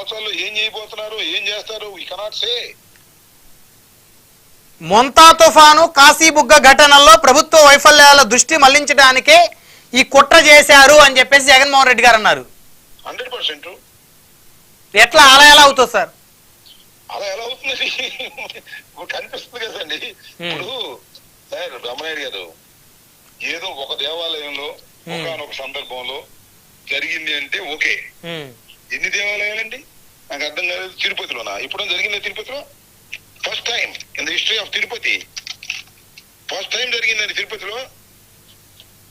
సంవత్సరాల్లో ఏం చేయబోతున్నారు, ఏం చేస్తారు, వీ కెనాట్ సే. మొంతా తుఫాను, కాశీబుగ్గ ఘటనల్లో ప్రభుత్వ వైఫల్యాల దృష్టి మళ్లించడానికే ఈ కుట్ర చేశారు అని చెప్పేసి జగన్మోహన్ రెడ్డి గారు అన్నారు. 100%. ఎట్లా అలా ఎలా అవుతుంది సార్? అలా ఎలా అవుతుంది కనిపిస్తుంది కదండి. ఇప్పుడు సార్ బ్రహ్మనాయుడు గారు, ఏదో ఒక దేవాలయంలో ఒకనొక సందర్భంలో జరిగింది అంటే ఓకే. ఎన్ని దేవాలయాలండి నాకు అర్థం కాలేదు. తిరుపతిలోనా? ఇప్పుడు జరిగింది తిరుపతిలో first time in the history of Tirupati. First time జరిగిందండి తిరుపతిలో.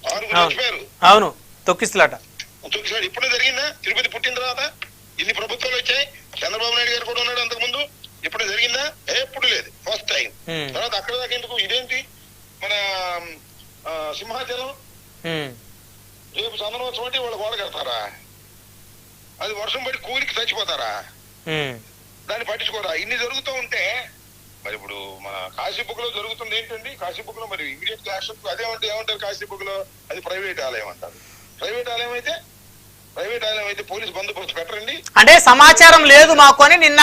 6 చచ్చిపోయారు. అవును, తొక్కిసలాట. ఇప్పుడే జరిగిందా? తిరుపతి పుట్టిన తర్వాత ఇన్ని ప్రభుత్వాలు వచ్చాయి. చంద్రబాబు నాయుడు గారు కూడా ఉన్నాడు అంతకుముందు. ఇప్పుడే జరిగిందా? ఎప్పుడు లేదు, ఫస్ట్ టైం. తర్వాత అక్కడ దాకా ఎందుకు? ఇదేంటి మన సింహాచలం రేపు చందనోత్సవం అంటే వాళ్ళు గోడ కడతారా? అది వర్షం పడి కూలికి చచ్చిపోతారా? దాన్ని పట్టించుకోరా? ఇన్ని జరుగుతూ ఉంటే మరి ఇప్పుడు మన కాశీబుగ్గలో జరుగుతుంది ఏంటండి? కాశీబుగ్గలో మరి ఇమీడియట్ యాక్షన్ అదేమంటే ఏమంటారు? కాశీబుగ్గలో అది ప్రైవేట్ ఆలయం అంటారు. ప్రైవేట్ ఆలయం అయితే పోలీసు బందోబస్తు పెట్టరండి. అంటే సమాచారం లేదు మాకు అని నిన్న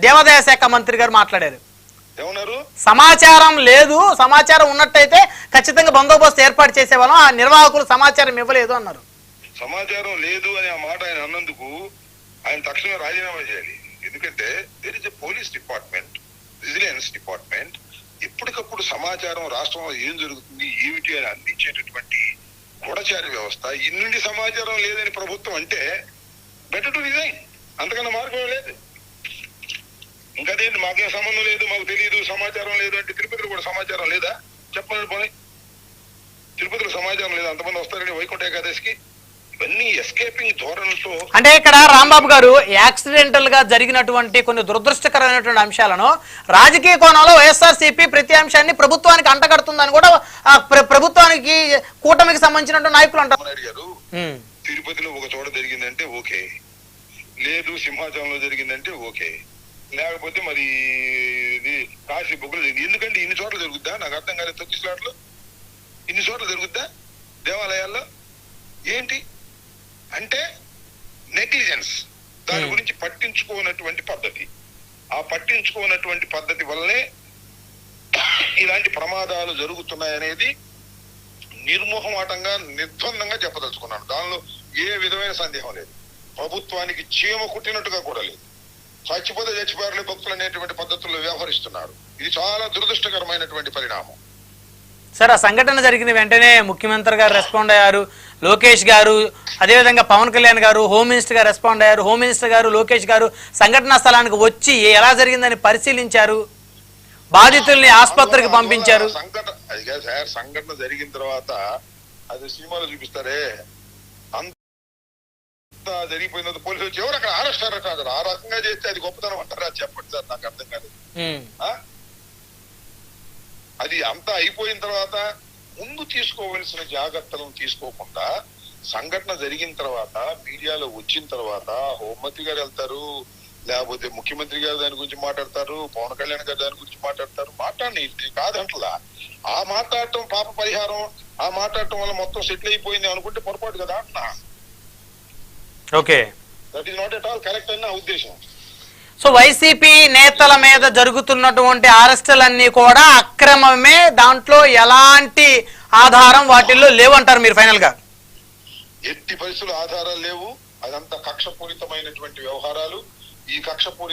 దేవాదాయ శాఖ మంత్రి గారు మాట్లాడారు. ఏమన్నారు? సమాచారం లేదు, సమాచారం ఉన్నట్టయితే ఖచ్చితంగా బందోబస్తు ఏర్పాటు చేసేవాళ్ళం, ఆ నిర్వాహకులు సమాచారం ఇవ్వలేదు అన్నారు. సమాచారం లేదు అని ఆ మాట ఆయన అన్నందుకు ఆయన తక్షణమే రాజీనామా చేయాలి. ఎందుకంటే there is a police department, vigilance department. ఎప్పటికప్పుడు సమాచారం రాష్ట్రంలో ఏం జరుగుతుంది ఏమిటి అని అందించేటటువంటి గూఢచారి వ్యవస్థ. ఇన్నుండి సమాచారం లేదని ప్రభుత్వం అంటే బెటర్ టు రిజైన్. అంతకన్నా మార్గం లేదు. ఇంకదేంటి మాకేం సంబంధం లేదు, మాకు తెలియదు, సమాచారం లేదు అంటే తిరుపతిలో కూడా సమాచారం లేదా? చెప్పండి పోనీ. తిరుపతిలో సమాచారం లేదా? అంతమంది వస్తారండి వైకుంఠ ఏకాదశికి. ఇవన్నీ ఎస్కేపింగ్ ధోరణులతో. అంటే ఇక్కడ రాంబాబు గారు యాక్సిడెంటల్ గా జరిగినటువంటి కొన్ని దురదృష్టకరమైనటువంటి అంశాలను రాజకీయ కోణంలో వైఎస్ఆర్సీపీ ప్రతి అంశాన్ని ప్రభుత్వానికి అంటగడుతుందని కూడా ప్రభుత్వానికి కూటమికి సంబంధించినటువంటి నాయకులు అంటారు. తిరుపతిలో ఒక చోట జరిగిందంటే ఓకే, లేదు సింహాచలంలో జరిగిందంటే ఓకే, లేకపోతే మరి ఇది కాశీబుగ్గలో జరిగింది. ఎందుకంటే ఇన్ని చోట్ల జరుగుద్దా? నాకు అర్థం కాలేదు. తొక్కిసలాట్లో ఇన్ని చోట్ల జరుగుద్దా దేవాలయాల్లో? ఏంటి అంటే నెగ్లిజెన్స్. దాని గురించి పట్టించుకోనటువంటి పద్ధతి. ఆ పట్టించుకోనటువంటి పద్ధతి వల్లనే ఇలాంటి ప్రమాదాలు జరుగుతున్నాయనేది నిర్మోహమాటంగా నిర్ద్వందంగా చెప్పదలుచుకున్నాను. దానిలో ఏ విధమైన సందేహం లేదు. ప్రభుత్వానికి చీమ కుట్టినట్టుగా కూడా లేదు. చచ్చిపోతే చచ్చిపోయారులే భక్తులు అనేటువంటి పద్ధతుల్లో వ్యవహరిస్తున్నారు. ఇది చాలా దురదృష్టకరమైనటువంటి పరిణామం. సార్, ఆ సంఘటన జరిగిన వెంటనే ముఖ్యమంత్రి గారు రెస్పాండ్ అయ్యారు, లోకేష్ గారు, అదేవిధంగా పవన్ కళ్యాణ్ గారు, హోమ్ మినిస్టర్ గారు రెస్పాండ్ అయ్యారు. హోమ్ మినిస్టర్ గారు, లోకేష్ గారు సంఘటనా స్థలానికి వచ్చి ఎలా జరిగిందని పరిశీలించారు, బాధితుల్ని ఆసుపత్రికి పంపించారు. సంఘటన జరిగిన తర్వాత అది సినిమాలో చూపిస్తారే, అంతా జరిగిపోయిన తర్వాత పోలీసులు వచ్చి ఎవరు అక్కడ అరెస్ట్ కాదు. ఆ రకంగా చేస్తే అది గొప్పతనం అంటారా? చెప్పండి సార్, నాకు అర్థం కాదు. అది అంతా అయిపోయిన తర్వాత ముందు తీసుకోవలసిన జాగ్రత్తలను తీసుకోకుండా సంఘటన జరిగిన తర్వాత మీడియాలో వచ్చిన తర్వాత హోంమంత్రి గారు వెళ్తారు, లేకపోతే ముఖ్యమంత్రి గారు దాని గురించి మాట్లాడతారు, పవన్ కళ్యాణ్ గారు దాని గురించి మాట్లాడతారు. మాట్లాడి కాదంటలా. ఆ మాట్లాడటం పాప పరిహారం, ఆ మాట్లాడటం వల్ల మొత్తం సెటిల్ అయిపోయింది అనుకుంటే పొరపాటు కదా అంటున్నా. Okay, that is not at all correct అని నా ఉద్దేశం. సో వైసీపీ నేతల మీద జరుగుతున్నటువంటి అరెస్టులన్నీ కూడా అక్రమమే, దాంట్లో ఎలాంటి ఆధారం వాటిల్లో లేవంటారు మీరు ఫైనల్ గా? ఎట్టి పరిస్థితులు ఆధారాలు లేవు. అదంతా కక్షపూరితమైనటువంటి వ్యవహారాలు. ఈ కక్షపూరిత